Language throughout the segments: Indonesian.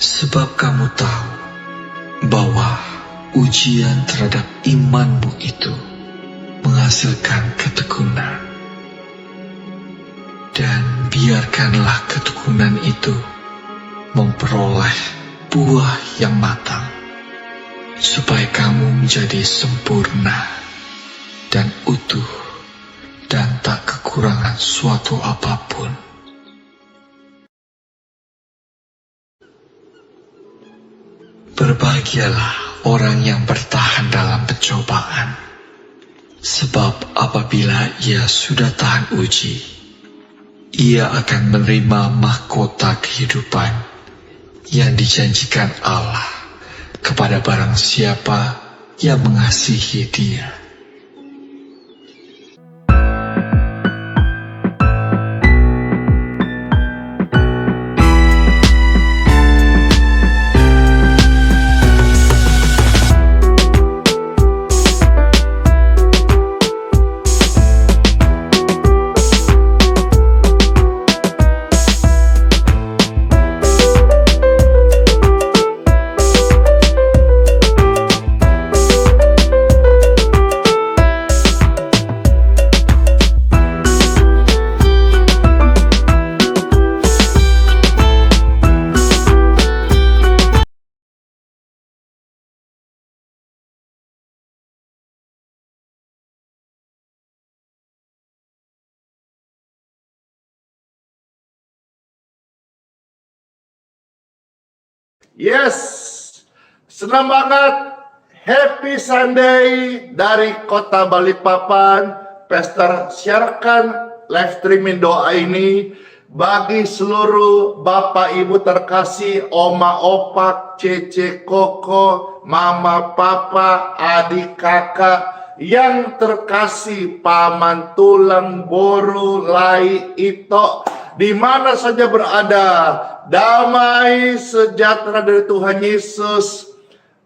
Sebab kamu tahu bahwa ujian terhadap imanmu itu menghasilkan ketekunan. Dan biarkanlah ketekunan itu memperoleh buah yang matang, supaya kamu menjadi sempurna dan utuh dan tak kekurangan suatu apapun. Berbahagialah orang yang bertahan dalam pencobaan, sebab apabila ia sudah tahan uji, ia akan menerima mahkota kehidupan yang dijanjikan Allah kepada barang siapa yang mengasihi Dia. Yes, senang banget. Happy Sunday dari kota Balikpapan. Pastor siarkan live streaming doa ini bagi seluruh Bapak Ibu terkasih, Oma Opak, Cece Koko, Mama Papa, adik kakak yang terkasih, Paman Tulang, Boru, Lai, Ito, di mana saja berada. Damai sejahtera dari Tuhan Yesus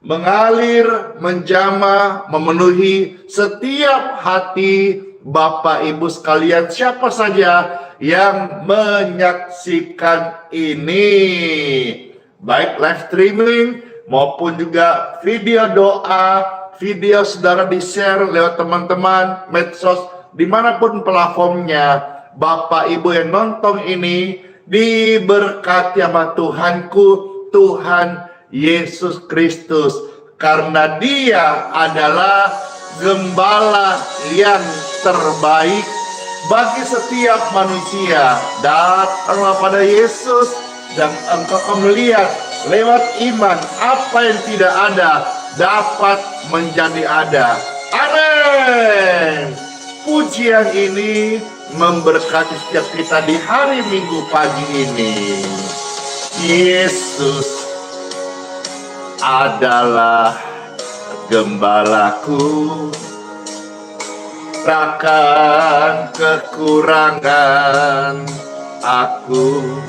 mengalir, menjamah, memenuhi setiap hati Bapak Ibu sekalian, siapa saja yang menyaksikan ini, baik live streaming maupun juga video doa, video saudara di-share lewat teman-teman, medsos, dimanapun platformnya. Bapak Ibu yang nonton ini diberkati sama Tuhanku, Tuhan Yesus Kristus, karena Dia adalah gembala yang terbaik bagi setiap manusia. Datanglah pada Yesus dan engkau akan melihat lewat iman apa yang tidak ada dapat menjadi ada. Amin. Pujian ini memberkati setiap kita di hari Minggu pagi ini. Yesus adalah gembalaku, takkan kekurangan aku.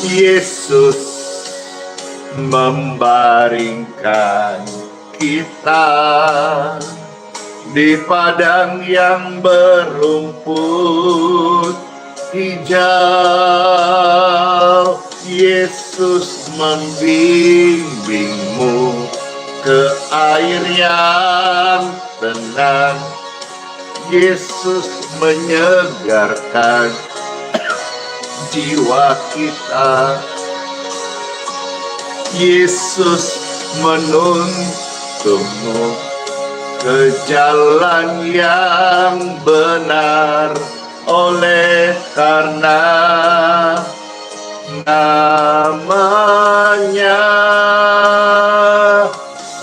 Yesus membaringkan kita di padang yang berumput hijau. Yesus membimbingmu ke air yang tenang. Yesus menyegarkan jiwa kita. Yesus menuntunmu ke jalan yang benar, oleh karena namanya.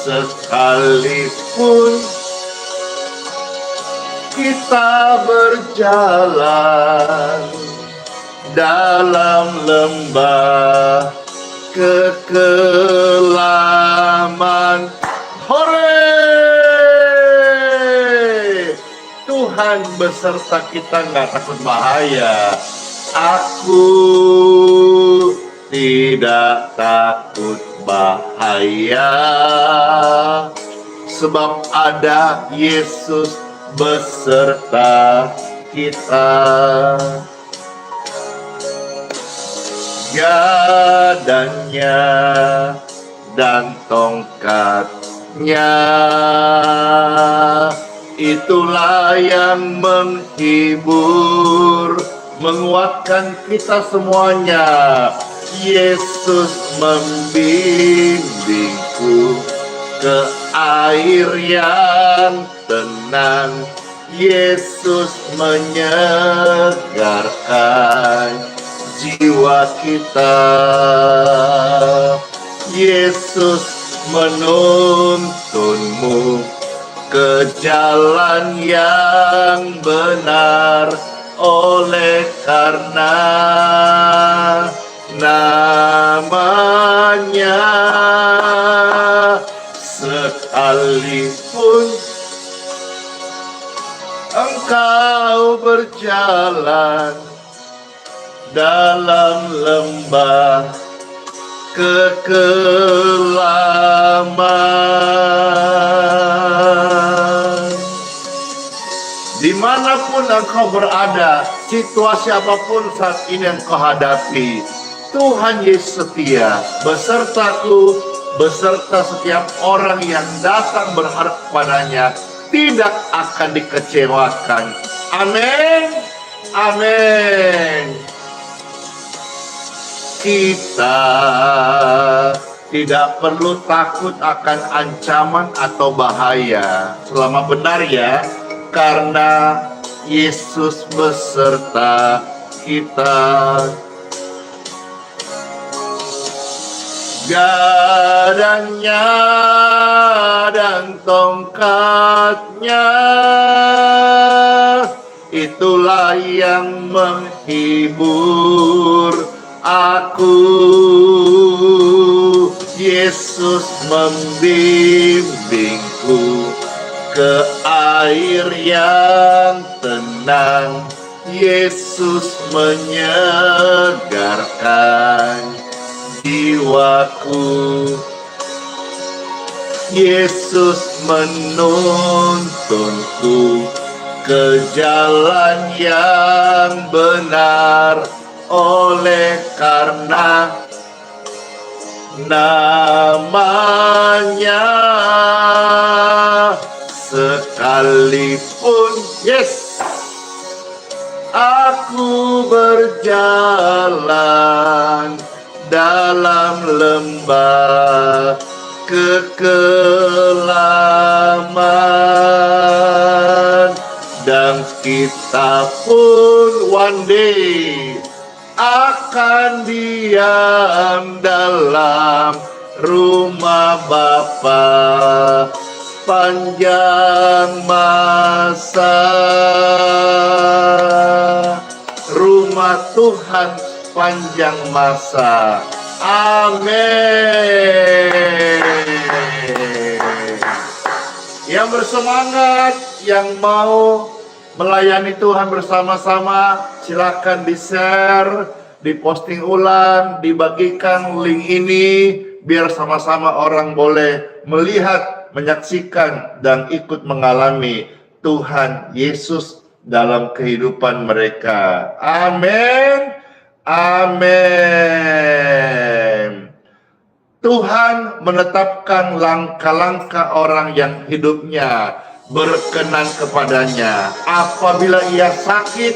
Sekalipun kita berjalan dalam lembah kekelaman, hore, Tuhan beserta kita, nggak takut bahaya. Aku tidak tidak takut bahaya, sebab ada Yesus beserta kita. Gadanya dan tongkatnya, itulah yang menghibur, menguatkan kita semuanya. Yesus membimbingku ke air yang tenang. Yesus menyegarkan jiwa kita. Yesus menuntunmu ke jalan yang benar, oleh karena namanya. Sekalipun engkau berjalan dalam lembah kekelaman, dimanapun engkau berada, situasi apapun saat ini yang kau hadapi, Tuhan Yesus setia besertaku, beserta setiap orang yang datang berharap kepadanya, tidak akan dikecewakan. Amin. Amin. Kita tidak perlu takut akan ancaman atau bahaya selama benar ya, karena Yesus beserta kita. Gadanya dan tongkatnya, itulah yang menghibur aku. Yesus membimbingku ke air yang tenang. Yesus menyegarkan jiwaku. Yesus menuntunku ke jalan yang benar, oleh karena namanya. Sekalipun aku berjalan dalam lembah kekelaman, dan kita pun one day akan diam dalam rumah Bapa sepanjang masa. Rumah Tuhan sepanjang masa. Amin. Yang bersemangat, yang mau melayani Tuhan bersama-sama, silakan di-share, diposting ulang, dibagikan link ini, biar sama-sama orang boleh melihat, menyaksikan, dan ikut mengalami Tuhan Yesus dalam kehidupan mereka. Amin. Amin. Tuhan menetapkan langkah-langkah orang yang hidupnya berkenan kepadanya. Apabila ia sakit,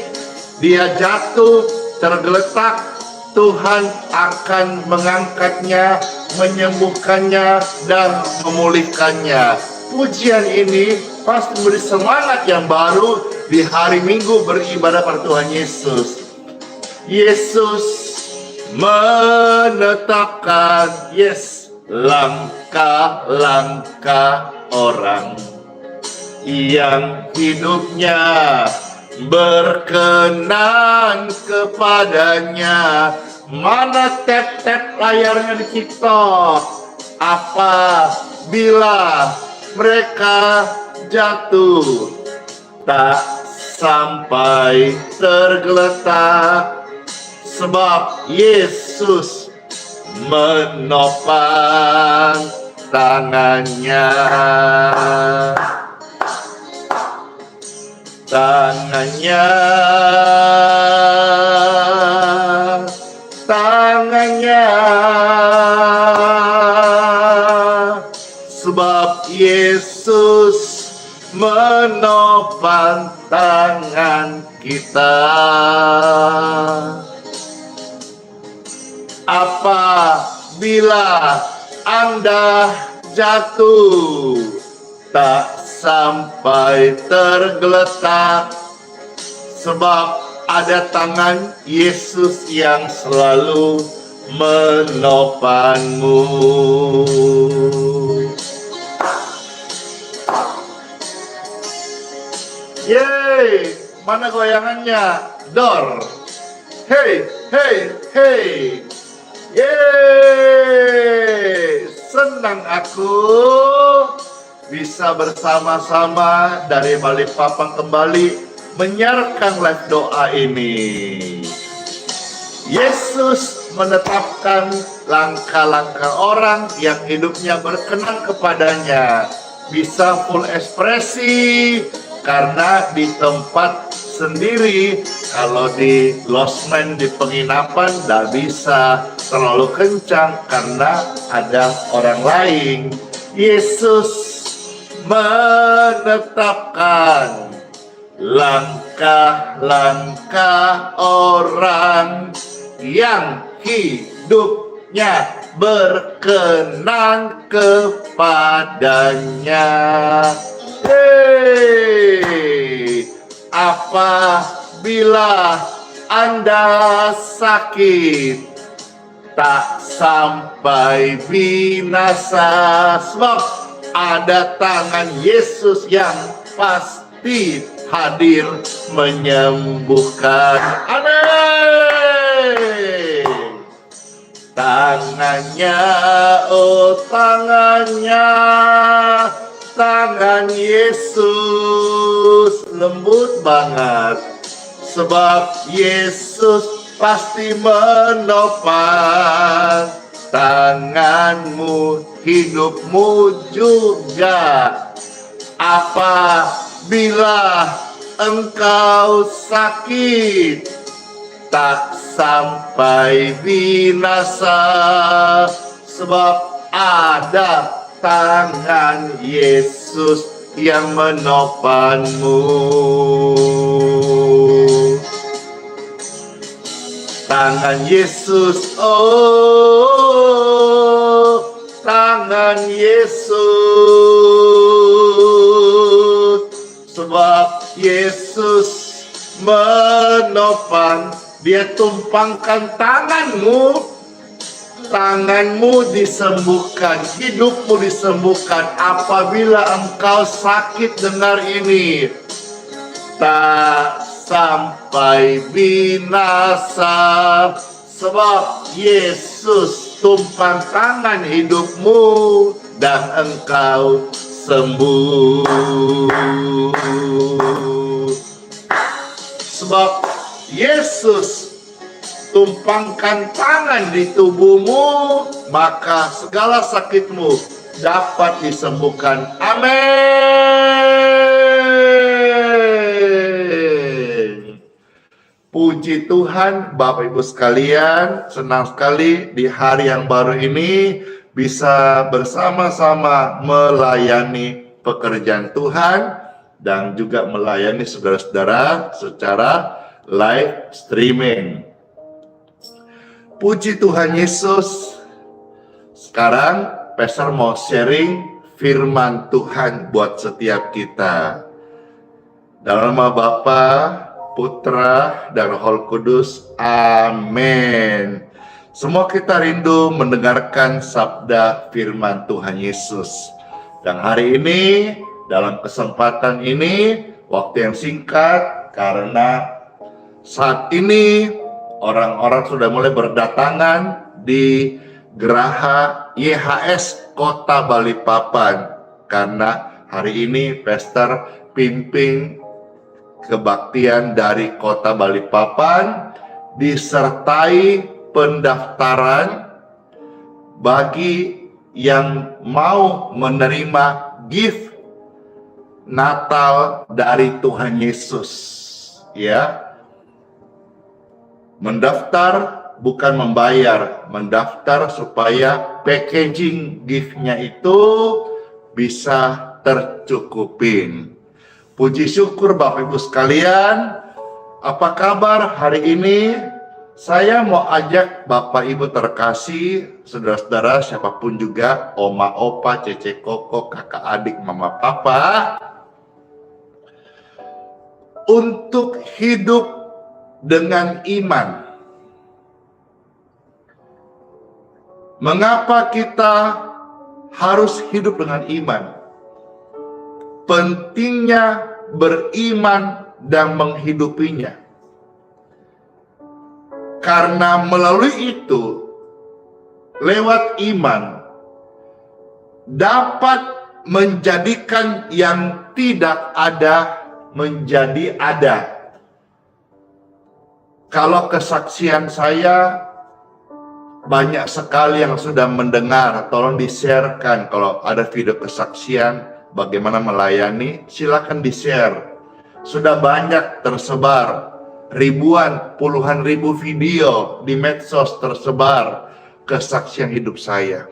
dia jatuh, tergeletak, Tuhan akan mengangkatnya, menyembuhkannya, dan memulihkannya. Pujian ini pasti memberi semangat yang baru di hari Minggu beribadah pada Tuhan Yesus. Yesus menetapkan langkah-langkah orang yang hidupnya berkenan kepadanya. Mana tap-tap layarnya di TikTok? Apabila mereka jatuh, tak sampai tergeletak, sebab Yesus menopang tangannya. Tangannya, tangannya, sebab Yesus menopang tangan kita. Apabila Anda jatuh, tak sampai tergeletak, sebab ada tangan Yesus yang selalu menopangmu. Yeay, mana goyangannya? Dor. Hey, hey, hey. Yeay, senang aku bisa bersama-sama dari Balikpapan kembali menyiarkan live doa ini. Yesus menetapkan langkah-langkah orang yang hidupnya berkenan kepadanya bisa full ekspresi, karena di tempat sendiri, kalau di losmen, di penginapan, tidak bisa terlalu kencang karena ada orang lain. Yesus menetapkan langkah-langkah orang yang hidupnya berkenan kepadanya. Hei, apabila Anda sakit, tak sampai binasa, sebab ada tangan Yesus yang pasti hadir menyembuhkan. Amin. Tangannya, oh tangannya, tangan Yesus lembut banget, sebab Yesus pasti menopang tanganmu, hidupmu juga. Apabila engkau sakit, tak sampai binasa, sebab ada tangan Yesus yang menopangmu. Tangan Yesus, oh tangan Yesus, sebab Yesus menopang, Dia tumpangkan tanganmu, tanganmu disembuhkan, hidupmu disembuhkan. Apabila engkau sakit, dengar ini, tak sampai binasa, sebab Yesus tumpang tangan hidupmu dan engkau sembuh. Sebab Yesus tumpangkan tangan di tubuhmu, maka segala sakitmu dapat disembuhkan. Amin. Puji Tuhan, Bapak Ibu sekalian, senang sekali di hari yang baru ini bisa bersama-sama melayani pekerjaan Tuhan dan juga melayani saudara-saudara secara live streaming. Puji Tuhan Yesus. Sekarang Pastor mau sharing firman Tuhan buat setiap kita. Dalam nama Bapa, Putra, dan Roh Kudus. Amin. Semua kita rindu mendengarkan sabda firman Tuhan Yesus. Dan hari ini, dalam kesempatan ini, waktu yang singkat, karena saat ini orang-orang sudah mulai berdatangan di Geraha YHS Kota Balikpapan, karena hari ini Pastor pimpin kebaktian dari Kota Balikpapan disertai pendaftaran bagi yang mau menerima gift Natal dari Tuhan Yesus, ya. Mendaftar bukan membayar, mendaftar supaya packaging gift-nya itu bisa tercukupin. Puji syukur Bapak Ibu sekalian, apa kabar hari ini? Saya mau ajak Bapak Ibu terkasih, saudara-saudara siapapun juga, oma, opa, cece, koko, kakak, adik, mama, papa, untuk hidup dengan iman. Mengapa kita harus hidup dengan iman? Pentingnya beriman dan menghidupinya. Karena melalui itu, lewat iman, dapat menjadikan yang tidak ada menjadi ada. Kalau kesaksian saya, banyak sekali yang sudah mendengar, tolong di-sharekan. Kalau ada video kesaksian, bagaimana melayani, silakan di-share. Sudah banyak tersebar. Ribuan, puluhan ribu video di medsos tersebar kesaksian hidup saya.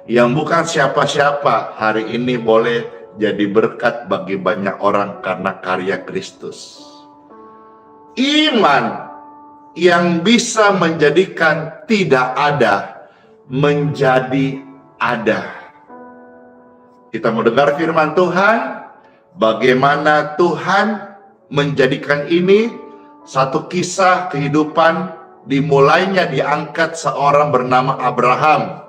Yang bukan siapa-siapa hari ini boleh jadi berkat bagi banyak orang karena karya Kristus. Iman yang bisa menjadikan tidak ada menjadi ada. Kita mau dengar firman Tuhan, bagaimana Tuhan menjadikan ini satu kisah kehidupan. Dimulainya diangkat seorang bernama Abraham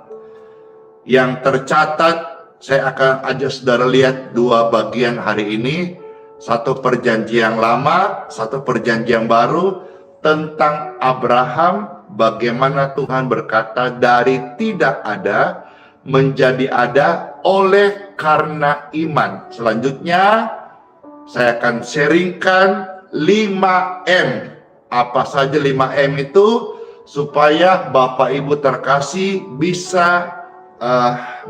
yang tercatat. Saya akan ajak saudara lihat dua bagian hari ini, satu perjanjian lama, satu perjanjian baru, tentang Abraham, bagaimana Tuhan berkata dari tidak ada menjadi ada oleh karena iman. Selanjutnya saya akan sharingkan 5M. Apa saja 5M itu, supaya Bapak Ibu terkasih bisa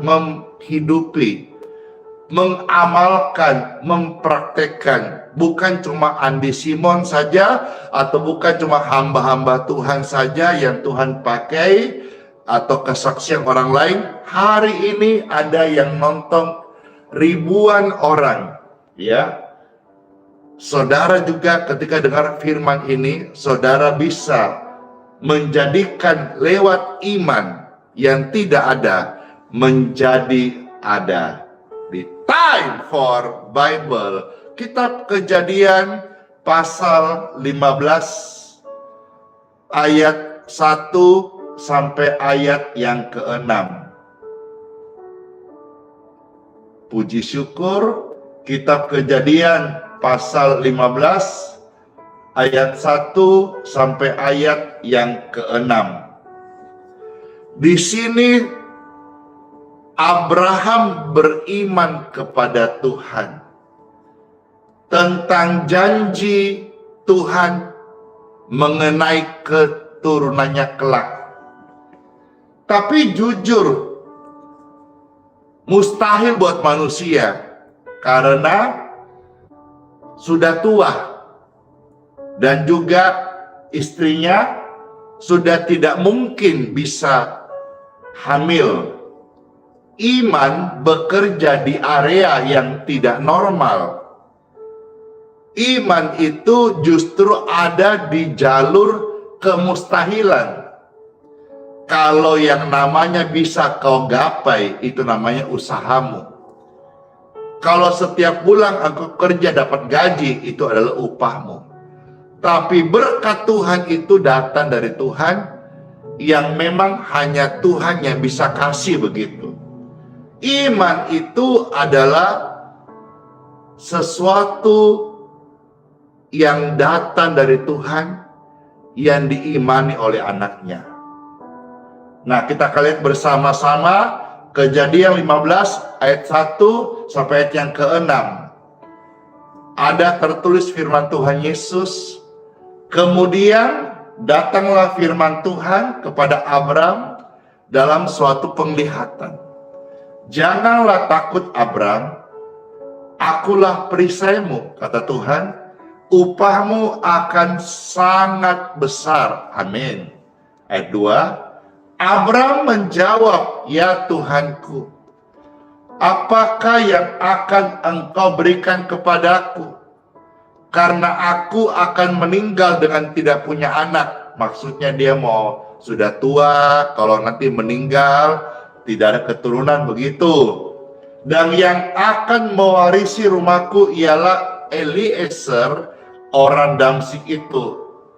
menghidupi, mengamalkan, mempraktekkan. Bukan cuma Andi Simon saja, atau bukan cuma hamba-hamba Tuhan saja yang Tuhan pakai, atau kesaksian orang lain. Hari ini ada yang nonton ribuan orang, ya. Saudara juga ketika dengar firman ini, saudara bisa menjadikan lewat iman yang tidak ada menjadi ada. Di Time for Bible, kitab Kejadian pasal 15 ayat 1 sampai ayat yang ke-6. Puji syukur, kitab Kejadian pasal 15 ayat 1 sampai ayat yang ke-6. Di sini Abraham beriman kepada Tuhan tentang janji Tuhan mengenai keturunannya kelak. Tapi jujur, mustahil buat manusia karena sudah tua dan juga istrinya sudah tidak mungkin bisa hamil. Iman bekerja di area yang tidak normal. Iman itu justru ada di jalur kemustahilan. Kalau yang namanya bisa kau gapai, itu namanya usahamu. Kalau setiap bulan engkau kerja dapat gaji, itu adalah upahmu. Tapi berkat Tuhan itu datang dari Tuhan, yang memang hanya Tuhan yang bisa kasih begitu. Iman itu adalah sesuatu yang datang dari Tuhan, yang diimani oleh anaknya. Nah, kita akan lihat bersama-sama Kejadian 15 ayat 1 sampai ayat yang ke-6. Ada tertulis firman Tuhan Yesus. Kemudian datanglah firman Tuhan kepada Abram dalam suatu penglihatan. Janganlah takut Abram, akulah perisaimu, kata Tuhan, upahmu akan sangat besar. Amin. Ayat 2, Abram menjawab, ya Tuhanku, apakah yang akan engkau berikan kepadaku? Karena aku akan meninggal dengan tidak punya anak. Maksudnya dia mau sudah tua, kalau nanti meninggal tidak ada keturunan begitu. Dan yang akan mewarisi rumahku ialah Eliezer, orang Damsyik itu,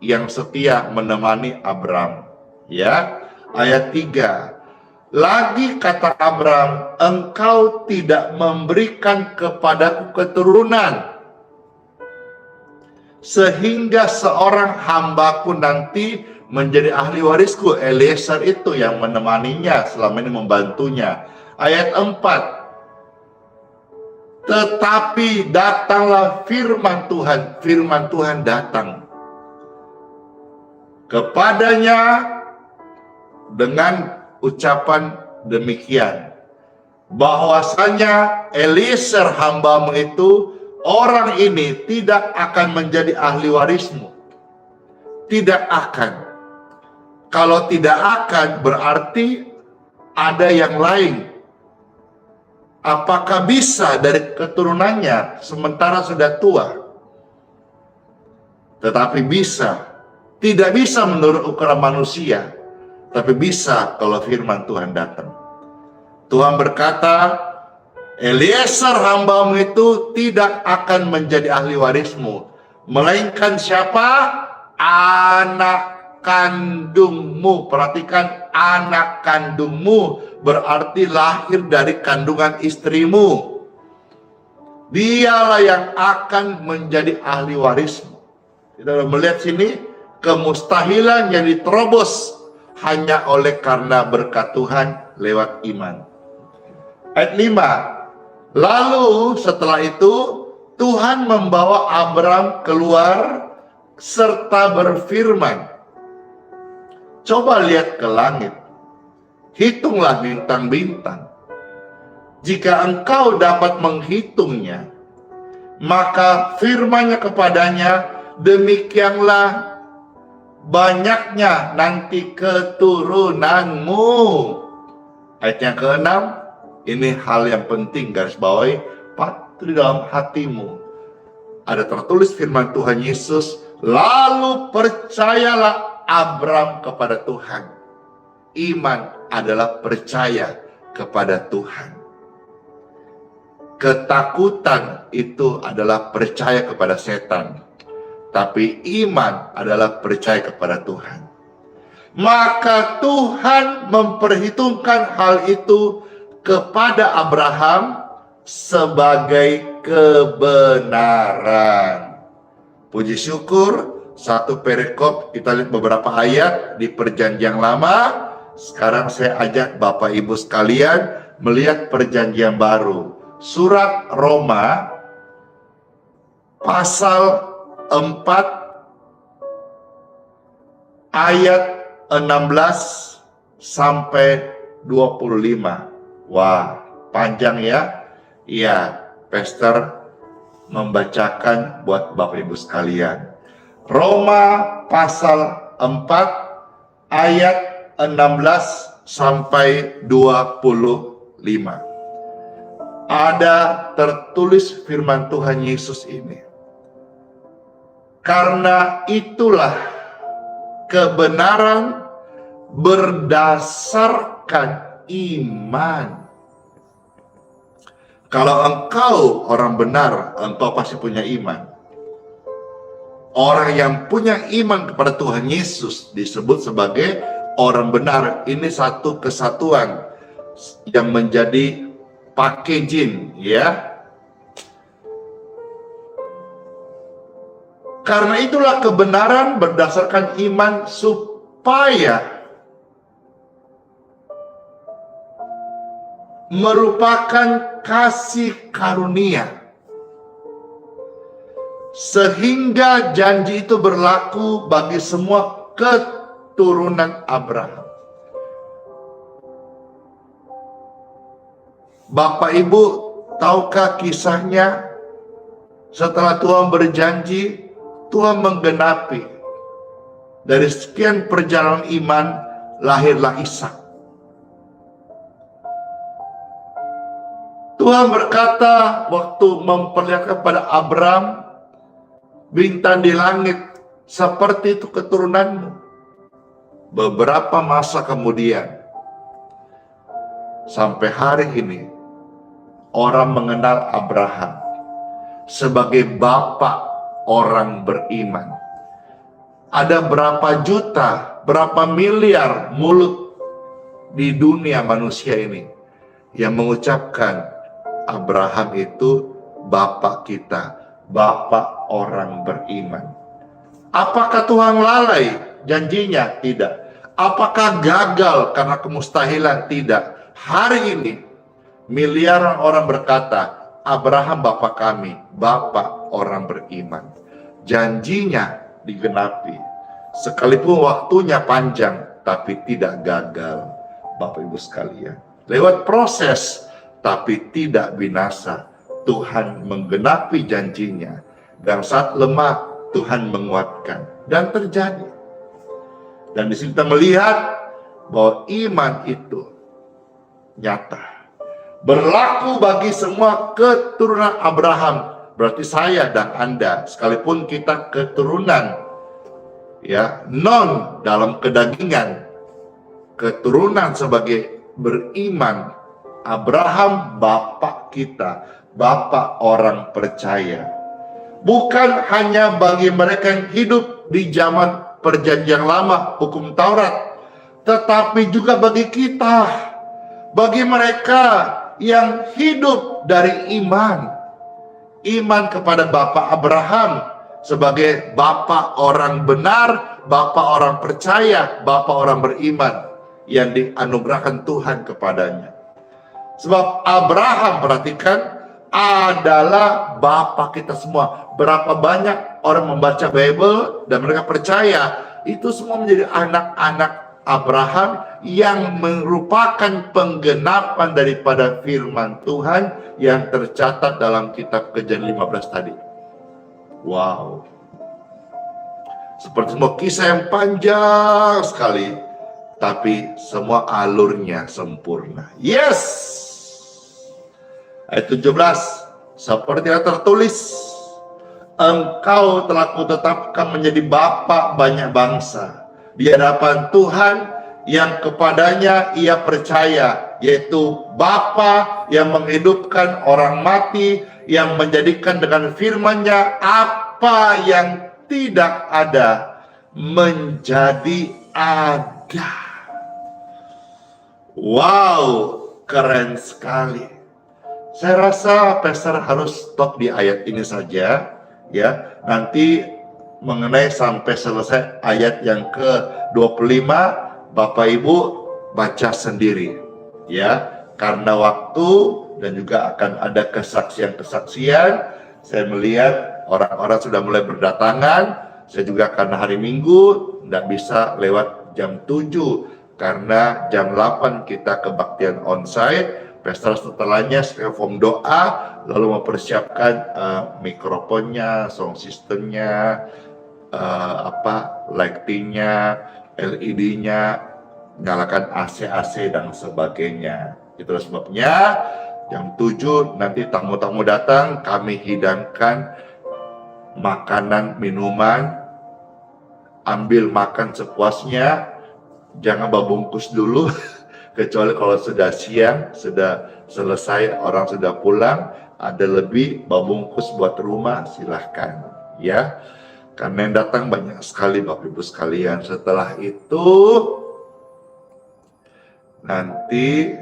yang setia menemani Abram. Ya, ayat 3. Lagi kata Abram, engkau tidak memberikan kepadaku keturunan, sehingga seorang hambaku nanti menjadi ahli warisku. Eliezer itu yang menemaninya, selama ini membantunya. Ayat 4. Tetapi datanglah firman Tuhan datang kepadanya dengan ucapan demikian, bahwasanya Eliezer hambamu itu, orang ini tidak akan menjadi ahli warismu. Tidak akan. Kalau tidak akan berarti ada yang lain. Apakah bisa dari keturunannya sementara sudah tua? Tetapi bisa. Tidak bisa menurut ukuran manusia, tapi bisa kalau firman Tuhan datang. Tuhan berkata, Eliezer hambamu itu tidak akan menjadi ahli warismu, melainkan siapa? Anak kandungmu. Perhatikan, anak kandungmu berarti lahir dari kandungan istrimu. Dialah yang akan menjadi ahli warismu. Kita melihat sini, kemustahilan yang diterobos hanya oleh karena berkat Tuhan lewat iman. Ayat 5. Lalu setelah itu Tuhan membawa Abram keluar serta berfirman, coba lihat ke langit, hitunglah bintang-bintang. Jika engkau dapat menghitungnya, maka firman-Nya kepadanya, demikianlah banyaknya nanti keturunanmu. Ayat yang ke-6, ini hal yang penting, garis bawahi, patut di dalam hatimu. Ada tertulis firman Tuhan Yesus, lalu percayalah Abram kepada Tuhan. Iman adalah percaya kepada Tuhan. Ketakutan itu adalah percaya kepada setan. Tapi iman adalah percaya kepada Tuhan. Maka Tuhan memperhitungkan hal itu kepada Abraham sebagai kebenaran. Puji syukur, satu perikop kita lihat beberapa ayat di Perjanjian Lama. Sekarang saya ajak Bapak Ibu sekalian melihat Perjanjian Baru. Surat Roma pasal 4 ayat 16 sampai 25. Wah, panjang ya? Iya, Pastor membacakan buat Bapak Ibu sekalian. Roma pasal 4 ayat 16 sampai 25. Ada tertulis firman Tuhan Yesus ini. Karena itulah kebenaran berdasarkan iman. Kalau engkau orang benar, engkau pasti punya iman. Orang yang punya iman kepada Tuhan Yesus disebut sebagai orang benar. Ini satu kesatuan yang menjadi packaging, ya. Karena itulah kebenaran berdasarkan iman supaya merupakan kasih karunia. Sehingga janji itu berlaku bagi semua keturunan Abraham. Bapak Ibu, tahukah kisahnya? Setelah Tuhan berjanji, Tuhan menggenapi. Dari sekian perjalanan iman, lahirlah Ishak. Tuhan berkata waktu memperlihatkan pada Abraham, bintang di langit seperti itu keturunanmu. Beberapa masa kemudian, sampai hari ini, orang mengenal Abraham sebagai bapak orang beriman. Ada berapa juta, berapa miliar mulut di dunia manusia ini yang mengucapkan Abraham itu bapak kita, bapak orang beriman. Apakah Tuhan lalai janjinya? Tidak. Apakah gagal karena kemustahilan? Tidak. Hari ini miliaran orang berkata, Abraham bapak kami, bapak orang beriman. Janjinya digenapi. Sekalipun waktunya panjang, tapi tidak gagal, Bapak Ibu sekalian. Lewat proses, tapi tidak binasa. Tuhan menggenapi janjinya. Dan saat lemah, Tuhan menguatkan. Dan terjadi. Dan di sini kita melihat bahwa iman itu nyata. Berlaku bagi semua keturunan Abraham. Berarti saya dan Anda, sekalipun kita keturunan ya non dalam kedagingan, keturunan sebagai beriman, Abraham bapak kita, bapak orang percaya. Bukan hanya bagi mereka yang hidup di zaman perjanjian lama, hukum Taurat, tetapi juga bagi kita, bagi mereka yang hidup dari iman. Iman kepada Bapak Abraham sebagai Bapak orang benar, Bapak orang percaya, Bapak orang beriman yang dianugerahkan Tuhan kepadanya. Sebab Abraham, perhatikan, adalah Bapak kita semua. Berapa banyak orang membaca Bible dan mereka percaya itu semua menjadi anak-anak Abraham yang merupakan penggenapan daripada firman Tuhan yang tercatat dalam kitab Kejadian 15 tadi. Wow. Seperti semua kisah yang panjang sekali, tapi semua alurnya sempurna. Yes! Ayat 17, seperti yang tertulis, engkau telah kutetapkan menjadi bapa banyak bangsa di hadapan Tuhan yang kepadanya ia percaya, yaitu Bapa yang menghidupkan orang mati, yang menjadikan dengan firman-Nya apa yang tidak ada menjadi ada. Wow, keren sekali. Saya rasa pastor harus stop di ayat ini saja, ya. Nanti mengenai sampai selesai ayat yang ke-25, Bapak Ibu baca sendiri, ya. Karena waktu dan juga akan ada kesaksian-kesaksian, saya melihat orang-orang sudah mulai berdatangan. Saya juga karena hari Minggu tidak bisa lewat jam 7, karena jam 8 kita kebaktian onsite. Pastor setelahnya form doa, lalu mempersiapkan mikrofonnya, sound systemnya, lightingnya, LED-nya, nyalakan AC dan sebagainya. Itulah sebabnya jam 7 nanti tamu-tamu datang, kami hidangkan makanan, minuman, ambil makan sepuasnya, jangan babungkus dulu. Kecuali kalau sudah siang, sudah selesai, orang sudah pulang, ada lebih babungkus buat rumah, silahkan, ya. Karena yang datang banyak sekali Bapak Ibu sekalian. Setelah itu nanti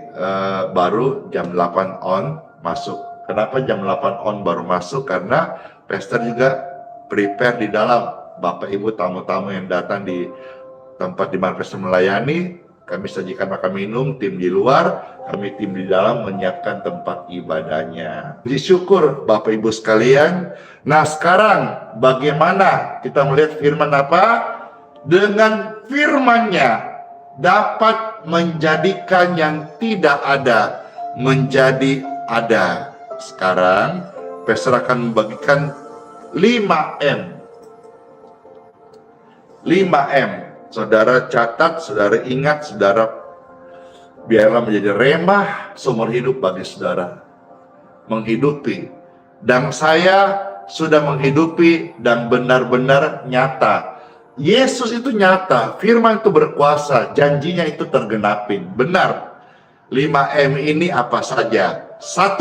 baru jam 8 on masuk. Kenapa jam 8 on baru masuk? Karena pastor juga prepare di dalam. Bapak Ibu tamu-tamu yang datang di tempat di mana pastor melayani, kami sajikan makan minum, tim di luar, kami tim di dalam menyiapkan tempat ibadahnya. Puji syukur Bapak Ibu sekalian. Nah sekarang bagaimana kita melihat firman apa? Dengan firman-Nya dapat menjadikan yang tidak ada menjadi ada. Sekarang Pastor akan membagikan 5M. 5M. Saudara catat, saudara ingat, saudara biarlah menjadi remah seumur hidup bagi saudara. Menghidupi. Dan saya sudah menghidupi dan benar-benar nyata. Yesus itu nyata, firman itu berkuasa, janjinya itu tergenapin. Benar. 5M ini apa saja? 1.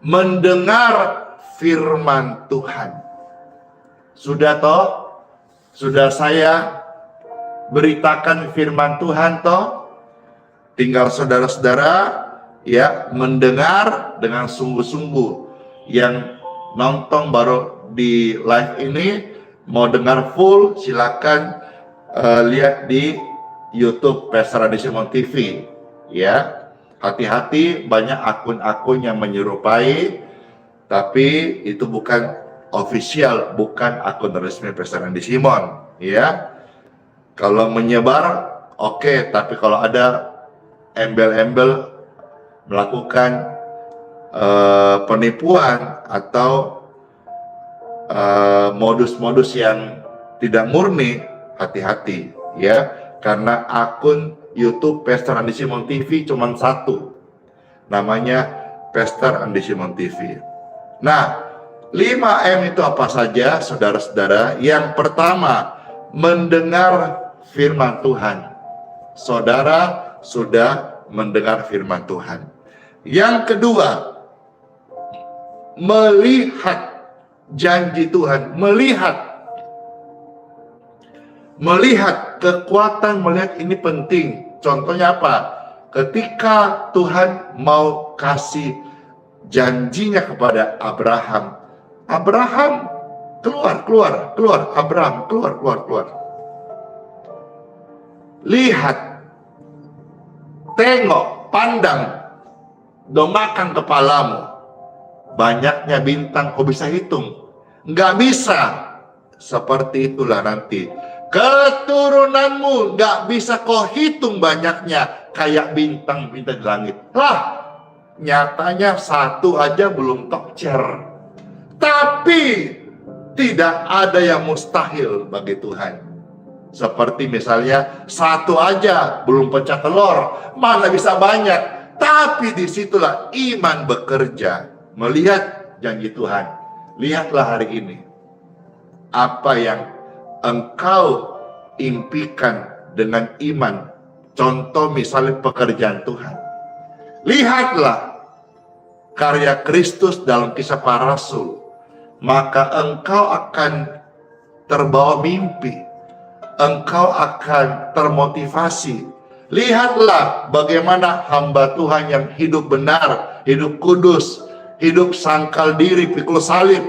Mendengar firman Tuhan. Sudah toh? Sudah saya beritakan firman Tuhan toh? Tinggal saudara-saudara ya mendengar dengan sungguh-sungguh. Yang nonton baru di live ini mau dengar full, silakan lihat di YouTube Pastor Andi Simon TV. Ya, hati-hati, banyak akun-akun yang menyerupai, tapi itu bukan official, bukan akun resmi Pastor Andi Simon. Ya, kalau menyebar oke, tapi kalau ada embel-embel melakukan penipuan atau modus-modus yang tidak murni, hati-hati ya, karena akun YouTube Pastor Andi Simon TV cuma satu, namanya Pastor Andi Simon TV. Nah, 5M itu apa saja saudara-saudara? Yang pertama, mendengar firman Tuhan. Saudara sudah mendengar firman Tuhan. Yang kedua, melihat janji Tuhan, melihat kekuatan, melihat ini penting. Contohnya apa? Ketika Tuhan mau kasih janjinya kepada Abraham, keluar, Abraham, keluar. Lihat, tengok, pandang, domakan kepalamu. Banyaknya bintang kau bisa hitung? Nggak bisa. Seperti itulah nanti keturunanmu, nggak bisa kau hitung banyaknya kayak bintang-bintang di langit. Lah, nyatanya satu aja belum tokcer. Tapi tidak ada yang mustahil bagi Tuhan. Seperti misalnya satu aja belum pecah telur, mana bisa banyak. Tapi disitulah iman bekerja. Melihat janji Tuhan. Lihatlah hari ini apa yang engkau impikan dengan iman. Contoh misalnya pekerjaan Tuhan. Lihatlah karya Kristus dalam Kisah Para Rasul. Maka engkau akan terbawa mimpi. Engkau akan termotivasi. Lihatlah bagaimana hamba Tuhan yang hidup benar, hidup kudus, hidup sangkal diri, pikul salib.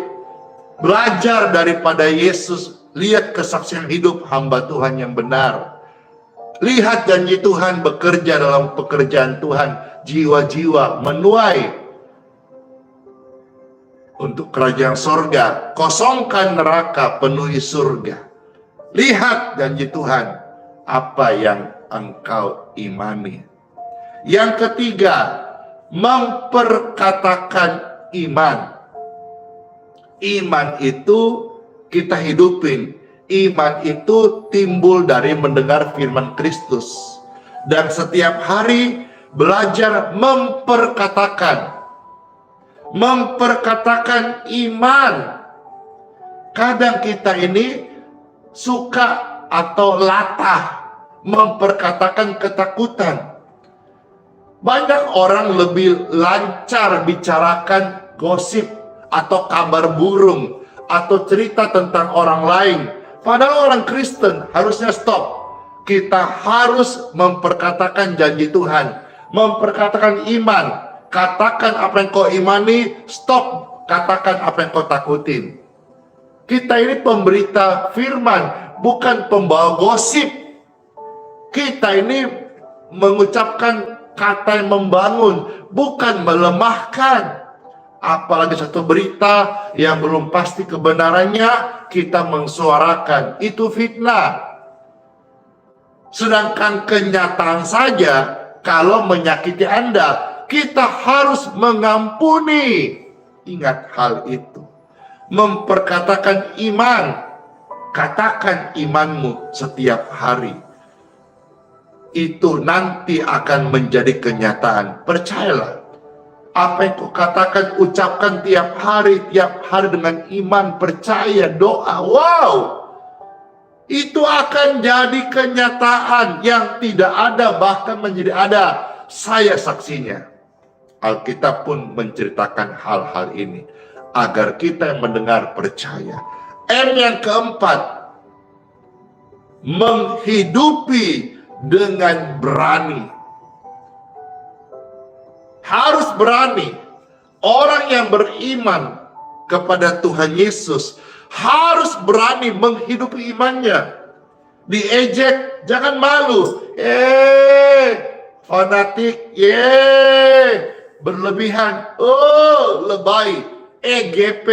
Belajar daripada Yesus. Lihat kesaksian hidup hamba Tuhan yang benar. Lihat janji Tuhan bekerja dalam pekerjaan Tuhan. Jiwa-jiwa menuai untuk kerajaan sorga. Kosongkan neraka, penuhi surga. Lihat janji Tuhan, apa yang engkau imani. Yang ketiga, memperkatakan iman. Iman itu kita hidupin. Iman itu timbul dari mendengar firman Kristus. Dan setiap hari belajar memperkatakan. Memperkatakan iman. Kadang kita ini suka atau latah memperkatakan ketakutan. Banyak orang lebih lancar bicarakan gosip atau kabar burung atau cerita tentang orang lain. Padahal orang Kristen harusnya stop. Kita harus memperkatakan janji Tuhan, memperkatakan iman. Katakan apa yang kau imani, stop katakan apa yang kau takutin. Kita ini pemberita firman, bukan pembawa gosip. Kita ini mengucapkan kata yang membangun, bukan melemahkan. Apalagi satu berita yang belum pasti kebenarannya, kita mensuarakan. Itu fitnah. Sedangkan kenyataan saja kalau menyakiti Anda, kita harus mengampuni. Ingat hal itu. Memperkatakan iman. Katakan imanmu setiap hari. Itu nanti akan menjadi kenyataan. Percayalah. Apa yang kau katakan, ucapkan tiap hari dengan iman, percaya, doa. Wow! Itu akan jadi kenyataan yang tidak ada, bahkan menjadi ada. Saya saksinya. Alkitab pun menceritakan hal-hal ini. Agar kita yang mendengar percaya. M yang keempat, menghidupi dengan berani. Harus berani. Orang yang beriman kepada Tuhan Yesus harus berani menghidupi imannya. Diejek, jangan malu. Fanatik, berlebihan. Oh, lebay. EGP,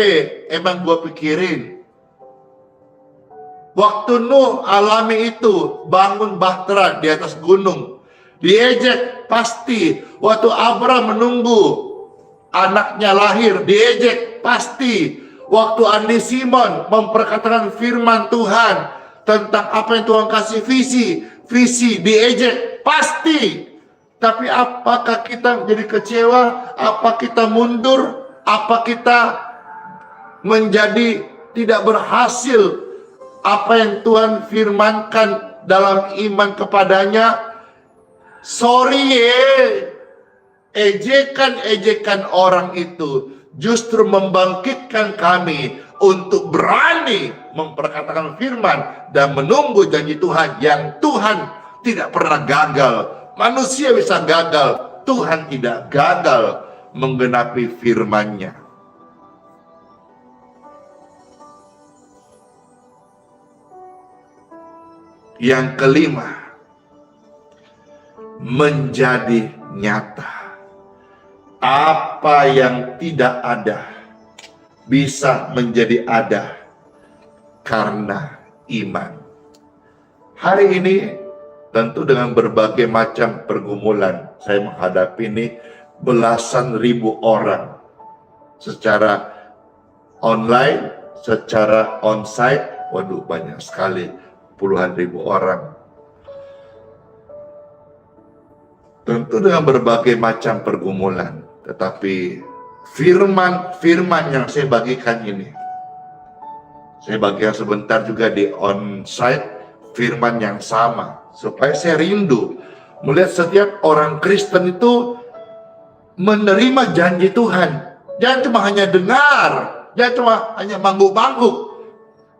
emang gua pikirin. Waktu Nuh alami itu, bangun bahtera di atas gunung. Diejek, pasti. Waktu Abraham menunggu anaknya lahir, diejek, pasti. Waktu Andi Simon memperkatakan firman Tuhan tentang apa yang Tuhan kasih visi, diejek, pasti. Tapi apakah kita menjadi kecewa? Apa kita mundur? Apa kita menjadi tidak berhasil? Apa yang Tuhan firmankan dalam iman kepadanya? Sorry ejekan orang itu justru membangkitkan kami untuk berani memperkatakan firman dan menunggu janji Tuhan yang Tuhan tidak pernah gagal. Manusia bisa gagal, Tuhan tidak gagal menggenapi firman-Nya. Yang kelima, menjadi nyata. Apa yang tidak ada bisa menjadi ada karena iman. Hari ini tentu dengan berbagai macam pergumulan saya menghadapi ini belasan ribu orang secara online, secara onsite. Waduh, banyak sekali, puluhan ribu orang. Tentu dengan berbagai macam pergumulan, tetapi firman yang saya bagikan ini, saya bagikan sebentar juga di onsite firman yang sama, supaya saya rindu melihat setiap orang Kristen itu menerima janji Tuhan. Jangan cuma hanya dengar, jangan cuma hanya mangguk-mangguk,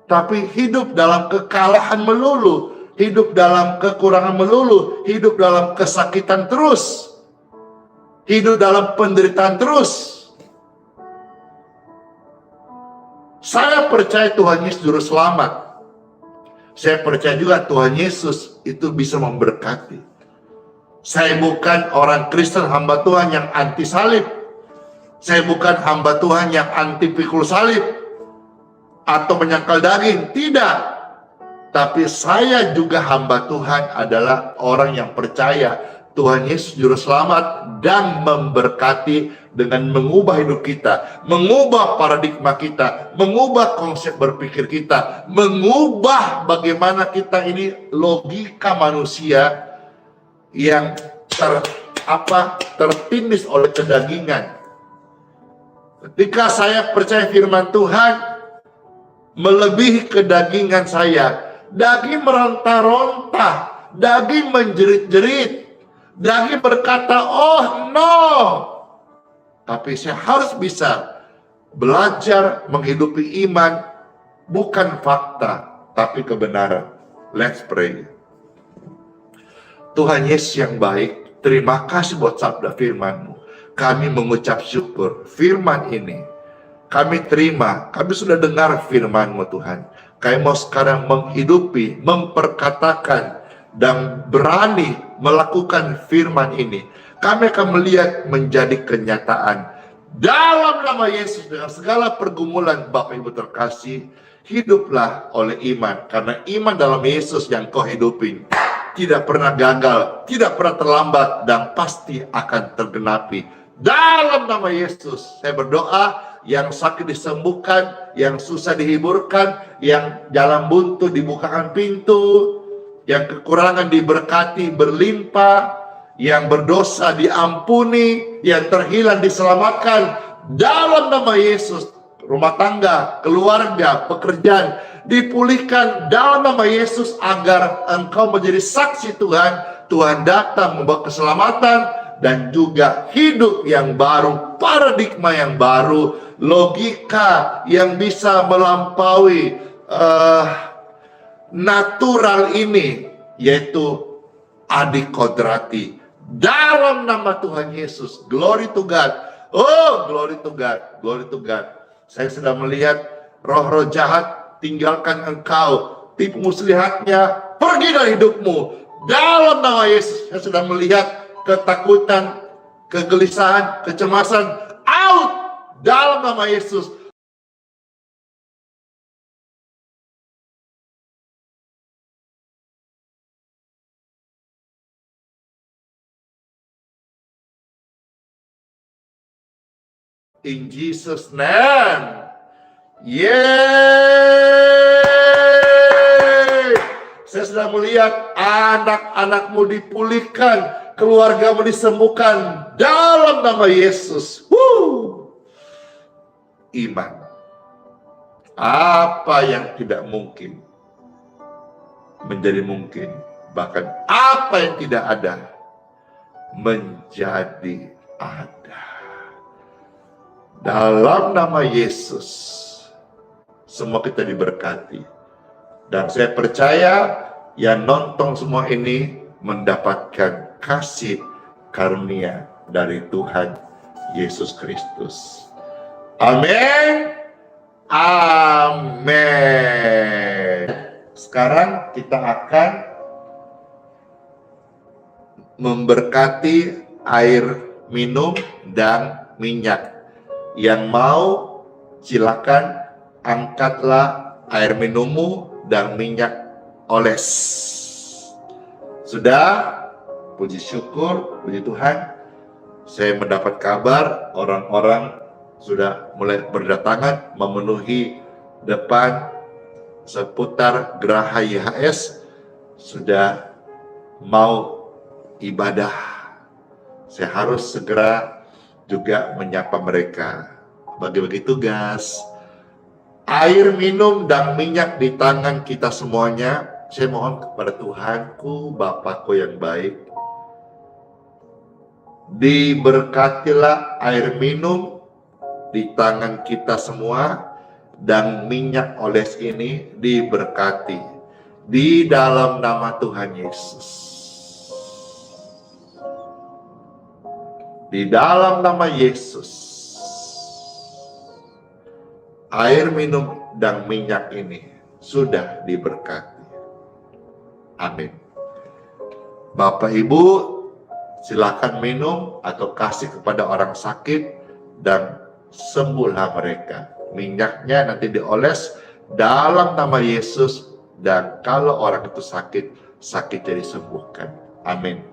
tapi hidup dalam kekalahan melulu, hidup dalam kekurangan melulu, hidup dalam kesakitan terus, hidup dalam penderitaan terus. Saya percaya Tuhan Yesus juru selamat. Saya percaya juga Tuhan Yesus itu bisa memberkati. Saya bukan orang Kristen hamba Tuhan yang anti salib. Saya bukan hamba Tuhan yang anti pikul salib atau menyangkal daging. Tidak. Tapi saya juga hamba Tuhan adalah orang yang percaya Tuhan Yesus juru selamat dan memberkati dengan mengubah hidup kita, mengubah paradigma kita, mengubah konsep berpikir kita, mengubah bagaimana kita ini logika manusia yang tertindis oleh kedagingan. Ketika saya percaya firman Tuhan melebihi kedagingan saya, daging meronta-ronta, daging menjerit-jerit, daging berkata, oh no. Tapi saya harus bisa belajar menghidupi iman, bukan fakta, tapi kebenaran. Let's pray. Tuhan Yesus yang baik, terima kasih buat sabda firman-Mu. Kami mengucap syukur firman ini. Kami terima, kami sudah dengar firman-Mu Tuhan. Kami mau sekarang menghidupi, memperkatakan, dan berani melakukan firman ini. Kami akan melihat menjadi kenyataan. Dalam nama Yesus, dengan segala pergumulan Bapak Ibu terkasih, hiduplah oleh iman. Karena iman dalam Yesus yang kau hidupin. tidak pernah gagal, tidak pernah terlambat, dan pasti akan tergenapi. Dalam nama Yesus, saya berdoa, yang sakit disembuhkan, yang susah dihiburkan, yang jalan buntu dibukakan pintu, yang kekurangan diberkati berlimpah, yang berdosa diampuni, yang terhilang diselamatkan. Dalam nama Yesus, rumah tangga, keluarga, pekerjaan dipulihkan dalam nama Yesus, agar engkau menjadi saksi Tuhan. Tuhan datang membawa keselamatan dan juga hidup yang baru, paradigma yang baru, logika yang bisa melampaui natural ini, yaitu adikodrati. Dalam nama Tuhan Yesus, glory to God. Oh, glory to God, glory to God. Saya sedang melihat roh-roh jahat tinggalkan engkau, tipu muslihatnya pergi dari hidupmu. Dalam nama Yesus, saya sedang melihat ketakutan, kegelisahan, kecemasan out. Dalam nama Yesus. In Jesus' name. Yeay! Saya sedang melihat anak-anakmu dipulihkan, keluargamu disembuhkan dalam nama Yesus. Iman. Apa yang tidak mungkin menjadi mungkin. Bahkan apa yang tidak ada menjadi ada. Dalam nama Yesus, semua kita diberkati. Dan saya percaya yang nonton semua ini mendapatkan kasih karunia dari Tuhan Yesus Kristus. Amin. Amin. Sekarang kita akan memberkati air minum dan minyak. Yang mau silakan angkatlah air minummu dan minyak oles. Sudah? Puji syukur, puji Tuhan. Saya mendapat kabar orang-orang sudah mulai berdatangan memenuhi depan seputar Geraha YHS, sudah mau ibadah. Saya harus segera juga menyapa mereka, bagi-bagi tugas. Air minum dan minyak di tangan kita semuanya. Saya mohon kepada Tuhanku, Bapakku yang baik, diberkatilah air minum di tangan kita semua, dan minyak oles ini diberkati di dalam nama Tuhan Yesus. Di dalam nama Yesus, air minum dan minyak ini sudah diberkati. Amin. Bapak Ibu, silakan minum atau kasih kepada orang sakit dan sembuhlah mereka. Minyaknya nanti dioles dalam nama Yesus, dan kalau orang itu sakit, sakitnya disembuhkan. Amin.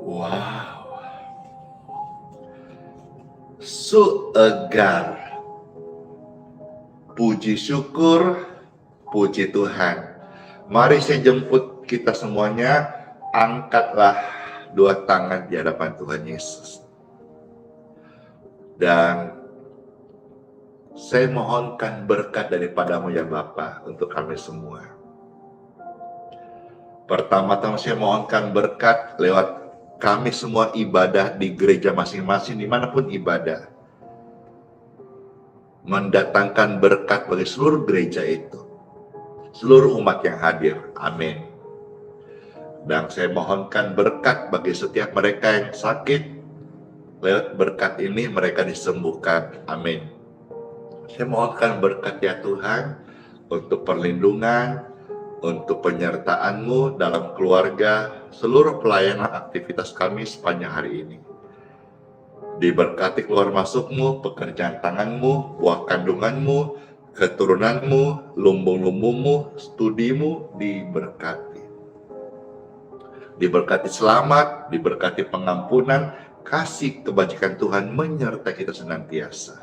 Wow, suegar. Puji syukur, puji Tuhan. Mari saya jemput kita semuanya, angkatlah dua tangan di hadapan Tuhan Yesus. Dan saya mohonkan berkat daripadamu ya Bapa untuk kami semua. Pertama-tama saya mohonkan berkat lewat kami semua ibadah di gereja masing-masing, dimanapun ibadah. Mendatangkan berkat bagi seluruh gereja itu, seluruh umat yang hadir. Amin. Dan saya mohonkan berkat bagi setiap mereka yang sakit. Lewat berkat ini mereka disembuhkan. Amin. Saya mohonkan berkat ya Tuhan untuk perlindungan, untuk penyertaan-Mu dalam keluarga, seluruh pelayanan aktivitas kami sepanjang hari ini. Diberkati keluar masuk-Mu, pekerjaan tangan-Mu, buah kandungan-Mu, keturunan-Mu, lumbung-lumbung-Mu, studi-Mu diberkati. Diberkati selamat, diberkati pengampunan, kasih kebajikan Tuhan menyertai kita senantiasa.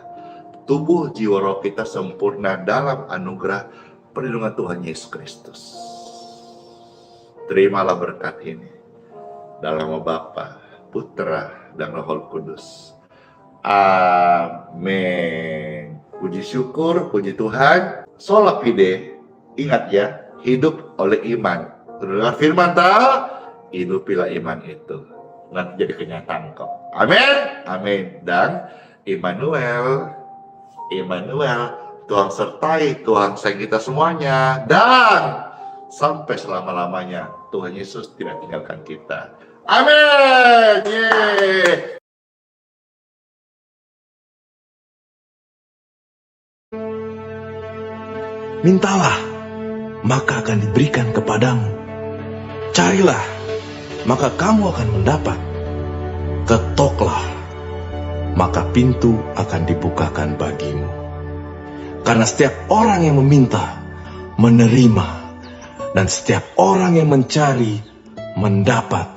Tubuh jiwa roh kita sempurna dalam anugerah perlindungan Tuhan Yesus Kristus. Terimalah berkat ini dalam nama Bapa, Putra, dan Roh Kudus. Amin. Puji syukur, puji Tuhan. Sola fide, ingat ya, hidup oleh iman. Dengar firman tak? Hidupilah iman itu. Nanti jadi kenyataan kok. Amin. Amin. Dan Immanuel, Tuhan sertai, Tuhan sayang kita semuanya, dan sampai selama-lamanya Tuhan Yesus tidak tinggalkan kita. Amin. Yeay. Mintalah, maka akan diberikan kepadamu. Carilah, maka kamu akan mendapat. Ketoklah, maka pintu akan dibukakan bagimu. Karena setiap orang yang meminta, menerima, dan setiap orang yang mencari, mendapat,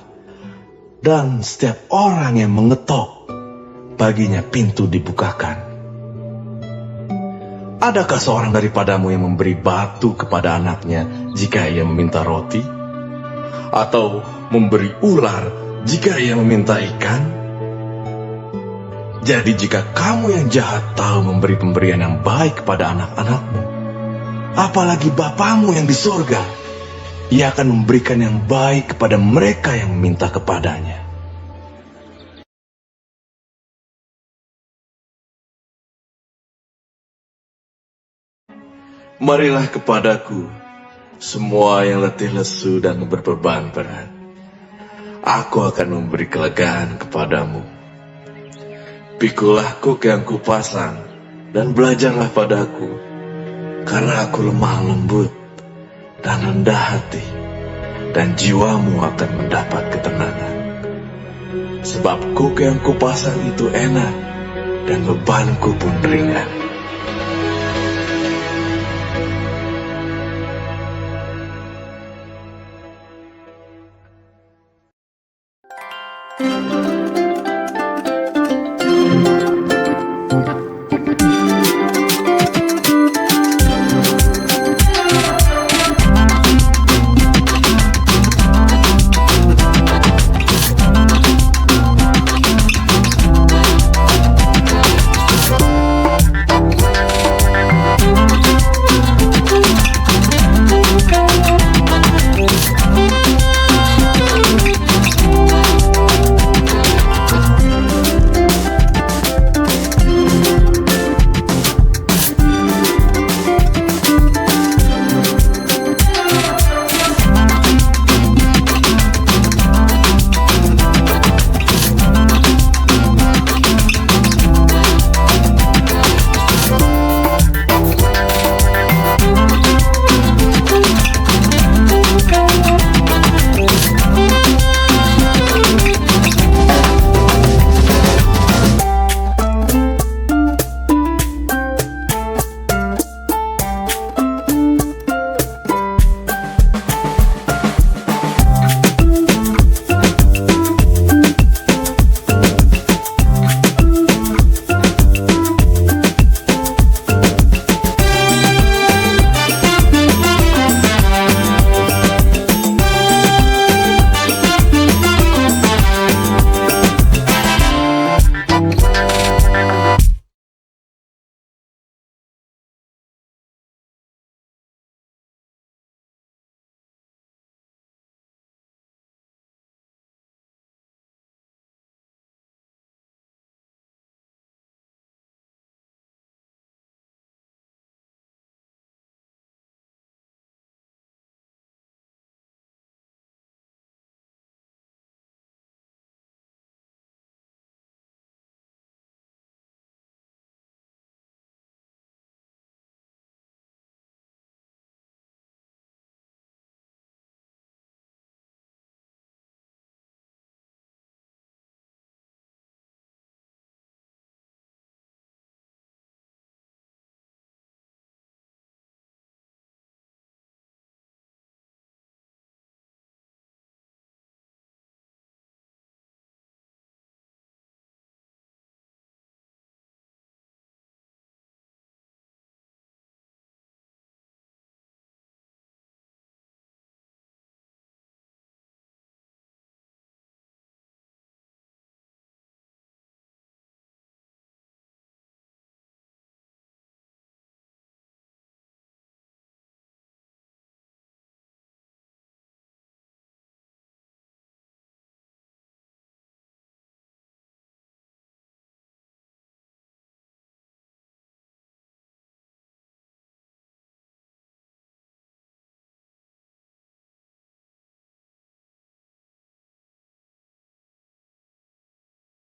dan setiap orang yang mengetok, baginya pintu dibukakan. Adakah seorang daripadamu yang memberi batu kepada anaknya jika ia meminta roti? Atau memberi ular jika ia meminta ikan? Jadi jika kamu yang jahat tahu memberi pemberian yang baik kepada anak-anakmu, apalagi Bapamu yang di surga, Ia akan memberikan yang baik kepada mereka yang meminta kepadanya. Marilah kepadaku, semua yang letih lesu dan berbeban berat. Aku akan memberi kelegaan kepadamu. Pikulah kuk yang kupasang, dan belajarlah padaku, karena aku lemah lembut dan rendah hati, dan jiwamu akan mendapat ketenangan. Sebab kuk yang kupasang itu enak, dan bebanku pun ringan.